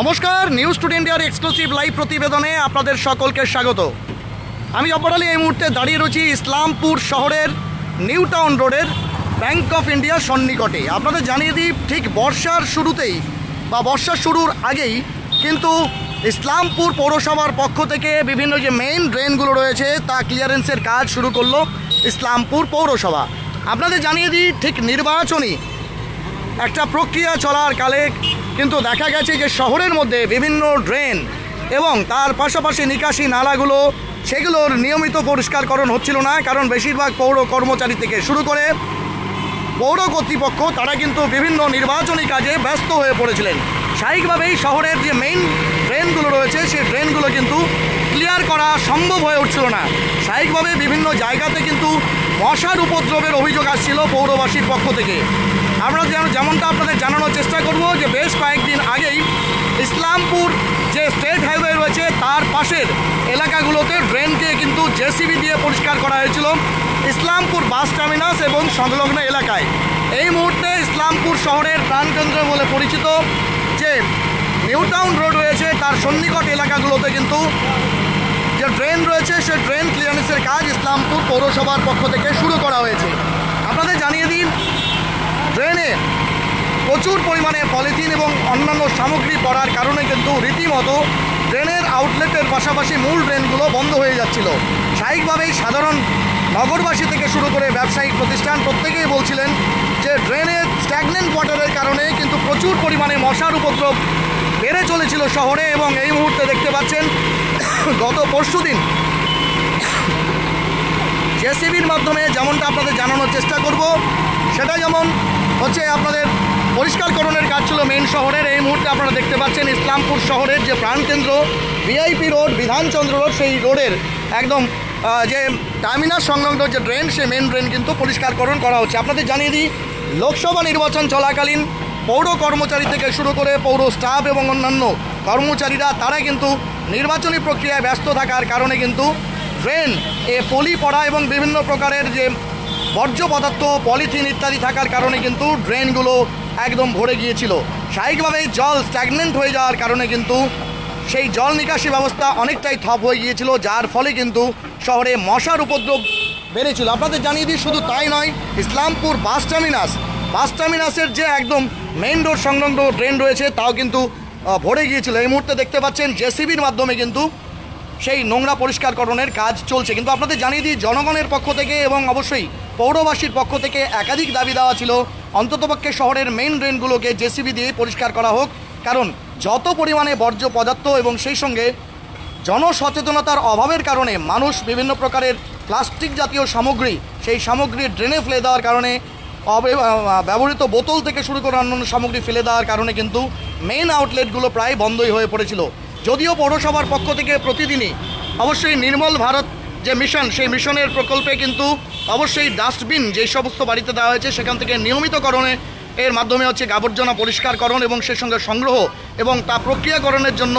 নমস্কার, news today ইন্ডিয়ার exclusive live প্রতিবেদনে আপনাদের সকলকে স্বাগত। আমি জব্বার আলী এই মুহূর্তে দাঁড়িয়ে রয়েছি ইসলামপুর শহরের নিউ টাউন রোডের ব্যাংক অফ ইন্ডিয়ার সন্নিকটে। আপনাদের জানিয়ে দিই, ঠিক বর্ষার শুরুতেই বা বর্ষার শুরুর আগেই কিন্তু ইসলামপুর পৌরসভার পক্ষ থেকে বিভিন্ন যে মেইন ড্রেনগুলো রয়েছে তা ক্লিয়ারেন্সের কাজ শুরু করলো ইসলামপুর পৌরসভা। আপনাদের জানিয়ে দিই, ঠিক নির্বাচনী একটা প্রক্রিয়া চলার কালে কিন্তু দেখা গেছে যে শহরের মধ্যে বিভিন্ন ড্রেন এবং তার পাশাপাশি নিকাশি নালাগুলো সেগুলোর নিয়মিত পরিষ্কারকরণ হচ্ছিল না, কারণ বেশিরভাগ পৌর কর্মচারী থেকে শুরু করে পৌর কর্তৃপক্ষ তারা কিন্তু বিভিন্ন নির্বাচনী কাজে ব্যস্ত হয়ে পড়েছিলেন। স্বাভাবিকভাবেই শহরের যে মেইন ড্রেনগুলো রয়েছে সেই ড্রেনগুলো কিন্তু ক্লিয়ার করা সম্ভব হয়ে উঠছিল না। স্বাভাবিকভাবে বিভিন্ন জায়গাতে কিন্তু মশার উপদ্রবের অভিযোগ আসছিল পৌরবাসীর পক্ষ থেকে। আমরা যেমনটা আপনাদের জানানোর চেষ্টা করব যে বেশ কয়েকদিন আগেই ইসলামপুর যে স্টেট হাইওয়ে রয়েছে তার পাশের এলাকাগুলোতে ড্রেনকে কিন্তু জেসিবি দিয়ে পরিষ্কার করা হয়েছিল ইসলামপুর বাস টার্মিনাস এবং সংলগ্ন এলাকায়। এই মুহূর্তে ইসলামপুর শহরের প্রাণকেন্দ্র বলে পরিচিত যে নিউ টাউন রোড রয়েছে তার সন্নিকট এলাকাগুলোতে কিন্তু যে ড্রেন রয়েছে সেই ড্রেন ক্লিয়ারেন্সের কাজ ইসলামপুর পৌরসভার পক্ষ থেকে শুরু করা হয়েছে। আপনাদের জানিয়ে দিন, ড্রেনে প্রচুর পরিমাণে পলিথিন এবং অন্যান্য সামগ্রী পড়ার কারণে কিন্তু রীতিমতো ড্রেনের আউটলেটের পাশাপাশি মূল ড্রেনগুলো বন্ধ হয়ে যাচ্ছিল। স্বাভাবিকভাবেই সাধারণ নগরবাসী থেকে শুরু করে ব্যবসায়িক প্রতিষ্ঠান প্রত্যেকেই বলছিলেন যে ড্রেনের স্ট্যাগনেন্ট ওয়াটারের কারণে কিন্তু প্রচুর পরিমাণে মশার উপদ্রব বেড়ে চলেছিল শহরে। এবং এই মুহূর্তে দেখতে পাচ্ছেন গত পরশুদিন জেসিবির মাধ্যমে যেমনটা আপনাদের জানানোর চেষ্টা করব, সেটা যেমন হচ্ছে আপনাদের পরিষ্কারকরণের কাজ ছিল মেইন শহরের। এই মুহূর্তে আপনারা দেখতে পাচ্ছেন ইসলামপুর শহরের যে প্রাণকেন্দ্র ভিআইপি রোড, বিধানচন্দ্র রোড, সেই রোডের একদম যে টার্মিনাস সংলগ্ন যে ড্রেন সেই মেইন ড্রেন কিন্তু পরিষ্কারকরণ করা হচ্ছে। আপনাদের জানিয়ে দিই, লোকসভা নির্বাচন চলাকালীন পৌর কর্মচারী থেকে শুরু করে পৌর স্টাফ এবং অন্যান্য কর্মচারীরা তারা কিন্তু নির্বাচনী প্রক্রিয়ায় ব্যস্ত থাকার কারণে কিন্তু ড্রেন পলি পড়া এবং বিভিন্ন প্রকারের যে বর্জ্য পদার্থ পলিথিন ইত্যাদি থাকার কারণে কিন্তু ড্রেনগুলো একদম ভরে গিয়েছিল। স্বাভাবিকভাবেই জল স্ট্যাগনেন্ট হয়ে যাওয়ার কারণে কিন্তু সেই জল নিকাশি ব্যবস্থা অনেকটাই থপ হয়ে গিয়েছিল, যার ফলে কিন্তু শহরে মশার উপদ্রব বেড়েছিল। আপনাদের জানিয়ে দিই, শুধু তাই নয়, ইসলামপুর বাস টার্মিনাসের যে একদম মেইন রোড সংলগ্ন ড্রেন রয়েছে তাও কিন্তু ভরে গিয়েছিল। এই মুহূর্তে দেখতে পাচ্ছেন জেসিবির মাধ্যমে কিন্তু সেই নোংরা পরিষ্কারকরণের কাজ চলছে। কিন্তু আপনাদের জানিয়ে দিই, জনগণের পক্ষ থেকে এবং অবশ্যই পৌরবাসীর পক্ষ থেকে একাধিক দাবি দেওয়া ছিল অন্ততপক্ষে শহরের মেইন ড্রেনগুলোকে জেসিবি দিয়ে পরিষ্কার করা হোক, কারণ যত পরিমাণে বর্জ্য পদার্থ এবং সেই সঙ্গে জনসচেতনতার অভাবের কারণে মানুষ বিভিন্ন প্রকারের প্লাস্টিক জাতীয় সামগ্রী সেই সামগ্রী ড্রেনে ফেলে দেওয়ার কারণে ব্যবহৃত বোতল থেকে শুরু করে অন্যান্য সামগ্রী ফেলে দেওয়ার কারণে কিন্তু মেইন আউটলেটগুলো প্রায় বন্ধই হয়ে পড়েছিল। যদিও পৌরসভার পক্ষ থেকে প্রতিদিনই অবশ্যই নির্মল ভারত যে মিশন সেই মিশনের প্রকল্পে কিন্তু অবশ্যই ডাস্টবিন যেই সমস্ত বাড়িতে দেওয়া হয়েছে সেখান থেকে নিয়মিতকরণে এর মাধ্যমে হচ্ছে আবর্জনা পরিষ্কারকরণ এবং সেই সঙ্গে সংগ্রহ এবং তা প্রক্রিয়াকরণের জন্য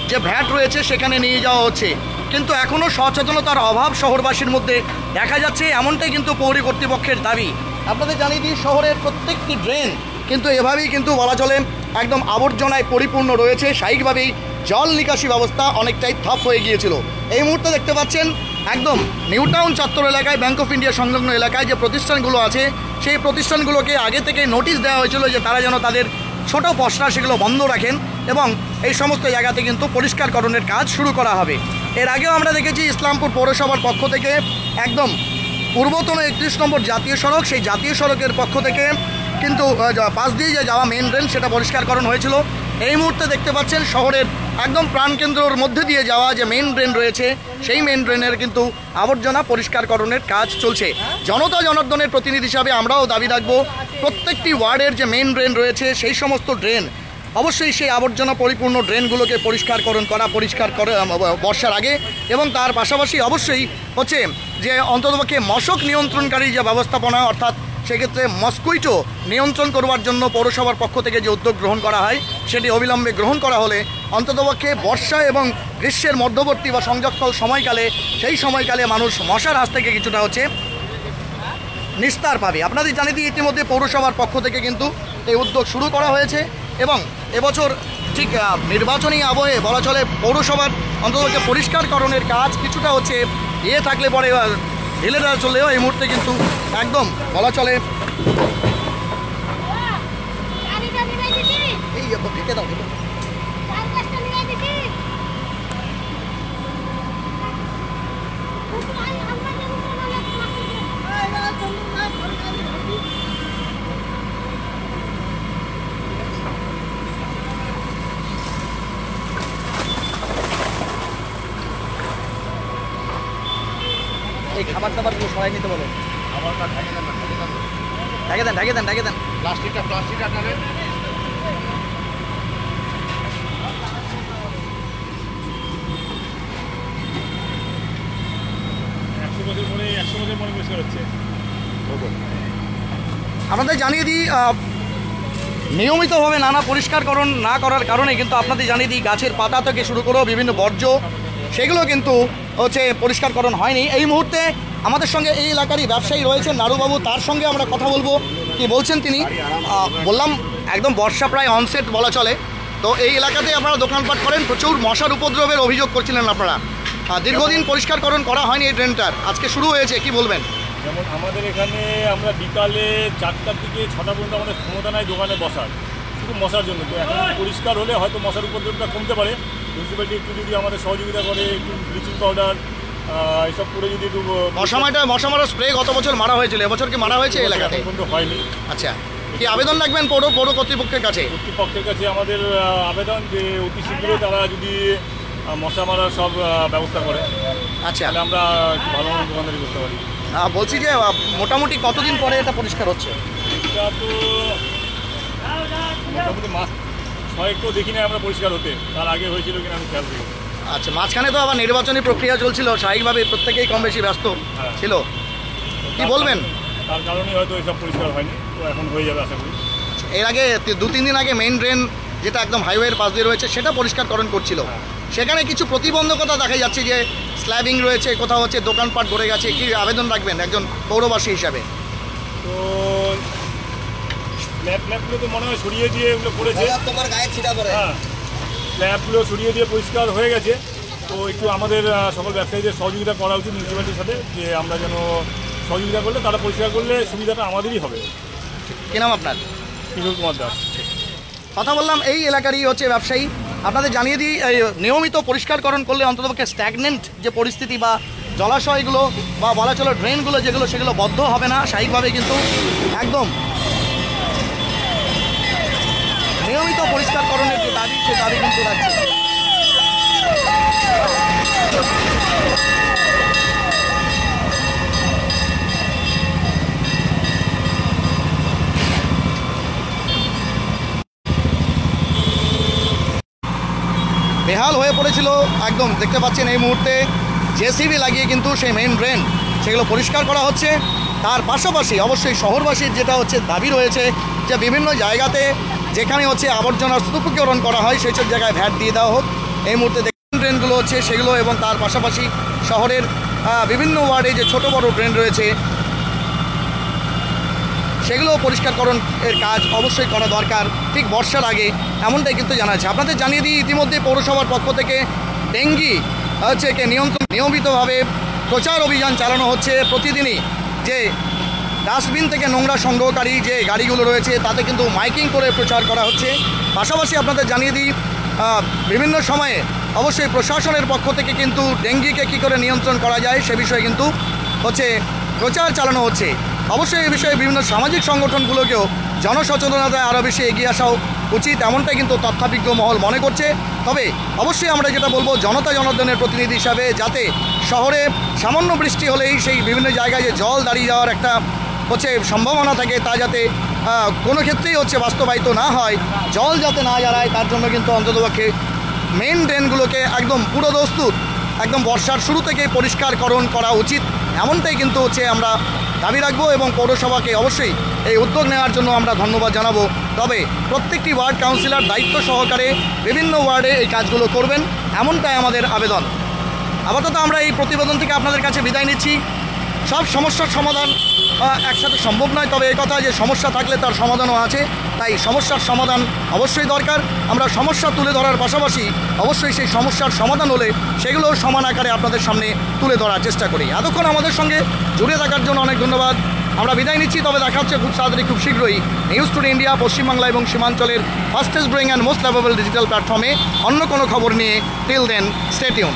যে ভ্যাট রয়েছে সেখানে নিয়ে যাওয়া হচ্ছে। কিন্তু এখনও সচেতনতার অভাব শহরবাসীর মধ্যে দেখা যাচ্ছে, এমনটাই কিন্তু পৌর কর্তৃপক্ষের দাবি। আপনাদের জানিয়ে দিই, শহরের প্রত্যেকটি ড্রেন কিন্তু এভাবেই কিন্তু বলা চলে একদম আবর্জনায় পরিপূর্ণ রয়েছে। স্বাভাবিকভাবেই জল নিকাশি ব্যবস্থা অনেকটাই থপ হয়ে গিয়েছিল। এই মুহূর্তে দেখতে পাচ্ছেন একদম নিউ টাউন চত্বর এলাকায় ব্যাংক অফ ইন্ডিয়া সংলগ্ন এলাকায় যে প্রতিষ্ঠানগুলো আছে সেই প্রতিষ্ঠানগুলোকে আগে থেকে নোটিশ দেওয়া হয়েছিল যে তারা যেন তাদের ছোট পসরা সেগুলো বন্ধ রাখেন এবং এই সমস্ত জায়গাতে কিন্তু পরিষ্কারকরণের কাজ শুরু করা হবে। এর আগেও আমরা দেখেছি ইসলামপুর পৌরসভার পক্ষ থেকে একদম পূর্বতন 31 নম্বর জাতীয় সড়ক, সেই জাতীয় সড়কের পক্ষ থেকে কিন্তু পাশ দিয়ে যে যাওয়া মেন ড্রেন সেটা পরিষ্কারকরণ হয়েছিল। এই মুহূর্তে দেখতে পাচ্ছেন শহরের একদম প্রাণকেন্দ্রের মধ্যে দিয়ে যাওয়া যে মেইন ড্রেন রয়েছে সেই মেইন ড্রেনের কিন্তু আবর্জনা পরিষ্কারকরণের কাজ চলছে। জনতা জনার্দনের প্রতিনিধি হিসাবে আমরাও দাবি রাখবো, প্রত্যেকটি ওয়ার্ডের যে মেইন ড্রেন রয়েছে সেই সমস্ত ড্রেন অবশ্যই সেই আবর্জনা পরিপূর্ণ ড্রেনগুলোকে পরিষ্কার করে বর্ষার আগে, এবং তার পাশাপাশি অবশ্যই হচ্ছে যে অন্ততপক্ষে মশক নিয়ন্ত্রণকারী যে ব্যবস্থাপনা, অর্থাৎ সেক্ষেত্রে মস্কুইটো নিয়ন্ত্রণ করবার জন্য পৌরসভার পক্ষ থেকে যে উদ্যোগ গ্রহণ করা হয় সেটি অবিলম্বে গ্রহণ করা হলে অন্ততপক্ষে বর্ষা এবং গ্রীষ্মের মধ্যবর্তী বা সংযোগস্থল সময়কালে সেই সময়কালে মানুষ মশার হাত থেকে কিছুটা হচ্ছে নিস্তার পাবে। আপনাদের জানিয়ে দিই, ইতিমধ্যে পৌরসভার পক্ষ থেকে কিন্তু এই উদ্যোগ শুরু করা হয়েছে এবং এবছর ঠিক নির্বাচনী আবহে বলা চলে পৌরসভার অন্তত পরিষ্কারকরণের কাজ কিছুটা হচ্ছে থাকলে পরে ঢিলে দেওয়া চললেও এই মুহূর্তে কিন্তু একদম বলা চলে এই ঢেকে দাও এই খাবার দাবারগুলো সরাই নিতে বলো। ঢাকে দেন প্লাস্টিকটা টানেন। আপনাদের জানিয়ে দিই নিয়মিতভাবে নানা পরিষ্কারকরণ না করার কারণে কিন্তু আপনাদের জানিয়ে দিই গাছের পাতা থেকে শুরু করেও বিভিন্ন বর্জ্য সেগুলো কিন্তু হচ্ছে পরিষ্কারকরণ হয়নি। এই মুহূর্তে আমাদের সঙ্গে এই এলাকারই ব্যবসায়ী রয়েছেন নাড়ুবাবু, তার সঙ্গে আমরা কথা বলবো কি বলছেন তিনি। বললাম একদম বর্ষা প্রায় অনসেট বলা চলে, তো এই এলাকাতে আপনারা দোকানপাট করেন, প্রচুর মশার উপদ্রবের অভিযোগ করছিলেন আপনারা। দীর্ঘদিন পরিষ্কারকরণ করা হয়নি এই ড্রেনটার, আজকে শুরু হয়েছে, কি বলবেন? যেমন আমাদের এখানে আমরা বিকালে 4টা থেকে 6টা পর্যন্ত আমাদের ক্ষমতা নাই দোকানে বসার, শুধু মশার জন্য। তো এখন পরিষ্কার হলে হয়তো মশার উপদ্রবটা কমতে পারে। মিউনিসিপ্যালিটি একটু যদি আমাদের সহযোগিতা করে, একটু ব্লিচিং পাউডার এইসব করে যদি একটু মশা মারা স্প্রে গত বছর মারা হয়েছিল, এবছর কি মারা হয়েছে এলাকাতে? এখন পর্যন্ত হয়নি। আচ্ছা, কি আবেদন রাখবেন পৌর কর্তৃপক্ষের কাছে? কর্তৃপক্ষের কাছে আমাদের আবেদন যে অতি শীঘ্রই তারা যদি মশা মারার সব ব্যবস্থা করে, আচ্ছা, তাহলে আমরা ভালো দোকানদারি করতে পারি। বলছি যে মোটামুটি কতদিন পরে এটা পরিষ্কার হচ্ছে? এটা তো মোটামুটি মাস 6 তো দেখি না আমরা পরিষ্কার হতে, তার আগে হয়েছিল কিনা আমি খেয়াল করি। আচ্ছা, মাঝখানে তো আবার নির্বাচনী প্রক্রিয়া চলছিল, স্বাভাবিকভাবে প্রত্যেকেই কম বেশি ব্যস্ত ছিল, কি বলবেন? তার কারণেই হয়তো এসব পরিষ্কার হয়নি, তো এখন হয়ে যাবে আশা করি। এর আগে 2-3 দিন আগে মেইন ড্রেন যেটা একদম হাইওয়ের পাশ দিয়ে রয়েছে সেটা পরিষ্কারকরণ করছিল, সেখানে কিছু প্রতিবন্ধকতা দেখা যাচ্ছে, যে স্ল্যাবিং রয়েছে, কোথাও হচ্ছে দোকানপাট গড়ে গেছে, কি আবেদন রাখবেন একজন পৌরবাসী হিসাবে? তো স্ল্যাবগুলো তো মনে হয় সরিয়ে দিয়ে এগুলো করেছে, তোমার গায়ে ছিটা পড়ে, হ্যাঁ স্ল্যাবগুলো সরিয়ে দিয়ে পরিষ্কার হয়ে গেছে। তো একটু আমাদের সকল ব্যবসায়ীদের সহযোগিতা করা উচিত মিউনিসিপ্যালিটির সাথে, যে আমরা যেন সহযোগিতা করলে তারা পরিষ্কার করলে সুবিধাটা আমাদেরই হবে। কি নাম আপনার? কিশোর কুমার দাস। কথা বললাম এই এলাকারই হচ্ছে ব্যবসায়ী। আপনাদের জানিয়ে দিই নিয়মিত পরিষ্কারকরণ করলে অন্ততপক্ষে স্ট্যাগনেন্ট যে পরিস্থিতি বা জলাশয়গুলো বা বলা চলো ড্রেনগুলো যেগুলো সেগুলো বদ্ধ হবে না, স্বাভাবিকভাবে কিন্তু একদম নিয়মিত পরিষ্কারকরণের যে দাবি সে দাবি কিন্তু রাখছে। বেহাল হয়ে পড়েছিল একদম, দেখতে পাচ্ছেন এই মুহূর্তে জেসিবি লাগিয়ে কিন্তু সেই মেইন ড্রেন সেগুলো পরিষ্কার করা হচ্ছে। তার পাশাপাশি অবশ্যই শহরবাসীর যেটা হচ্ছে দাবি রয়েছে যে বিভিন্ন জায়গাতে যেখানে হচ্ছে আবর্জনার স্তূপীকরণ করা হয় সেই সব জায়গায় ভ্যাট দিয়ে দেওয়া হোক। এই মুহূর্তে দেখুন ড্রেনগুলো হচ্ছে সেগুলো, এবং তার পাশাপাশি শহরের বিভিন্ন ওয়ার্ডে যে ছোট বড় ড্রেন রয়েছে সেগুলো পরিষ্কারকরণের কাজ অবশ্যই করা দরকার ঠিক বর্ষার আগে, এমনটাই কিন্তু জানা যাচ্ছে। আপনাদের জানিয়ে দিই ইতিমধ্যে পৌরসভার পক্ষ থেকে ডেঙ্গি হচ্ছে নিয়মিতভাবে প্রচার অভিযান চালানো হচ্ছে। প্রতিদিনই যে ডাস্টবিন থেকে নোংরা সংগ্রহকারী যে গাড়িগুলো রয়েছে তাতে কিন্তু মাইকিং করে প্রচার করা হচ্ছে। পাশাপাশি আপনাদের জানিয়ে দিই বিভিন্ন সময়ে অবশ্যই প্রশাসনের পক্ষ থেকে কিন্তু ডেঙ্গিকে কী করে নিয়ন্ত্রণ করা যায় সে বিষয়ে কিন্তু হচ্ছে প্রচার চালানো হচ্ছে। অবশ্যই এই বিষয়ে বিভিন্ন সামাজিক সংগঠনগুলোকেও জনসচেতনতায় আরও বেশি এগিয়ে আসাও উচিত, এমনটাই কিন্তু তথ্যাভিজ্ঞ মহল মনে করছে। তবে অবশ্যই আমরা যেটা বলবো জনগণের প্রতিনিধি হিসাবে যাতে শহরে সামান্য বৃষ্টি হলেই সেই বিভিন্ন জায়গায় যে জল দাঁড়িয়ে যাওয়ার একটা হচ্ছে সম্ভাবনা থাকে তা যাতে কোনো ক্ষেত্রেই হচ্ছে বাস্তবায়িত না হয়, জল যাতে না দাঁড়ায় তার জন্য কিন্তু অন্ততপক্ষে মেন ড্রেনগুলোকে একদম পুরো দস্তুর একদম বর্ষার শুরু থেকেই পরিষ্কারকরণ করা উচিত, এমনটাই কিন্তু হচ্ছে আমরা দাবি রাখবো। এবং পৌরসভাকে অবশ্যই এই উদ্যোগ নেওয়ার জন্য আমরা ধন্যবাদ জানাবো। তবে প্রত্যেকটি ওয়ার্ড কাউন্সিলর দায়িত্ব সহকারে বিভিন্ন ওয়ার্ডে এই কাজগুলো করবেন, এমনটাই আমাদের আবেদন। আপাতত আমরা এই প্রতিবেদন থেকে আপনাদের কাছে বিদায় নিচ্ছি। সব সমস্যার সমাধান একসাথে সম্ভব নয়, তবে এই কথা যে সমস্যা থাকলে তার সমাধানও আছে। তাই সমস্যার সমাধান অবশ্যই দরকার। আমরা সমস্যা তুলে ধরার পাশাপাশি অবশ্যই সেই সমস্যার সমাধান হলে সেগুলো সমান আকারে আপনাদের সামনে তুলে ধরার চেষ্টা করি। এতক্ষণ আমাদের সঙ্গে জুড়ে থাকার জন্য অনেক ধন্যবাদ। আমরা বিদায় নিচ্ছি, তবে দেখা হচ্ছে খুব তাড়াতাড়ি খুব শীঘ্রই নিউজ টুডে ইন্ডিয়া পশ্চিমবাংলা এবং সীমাঞ্চলের fastest growing and most lovable digital প্ল্যাটফর্মে অন্য কোনো খবর নিয়ে। Till then stay tune.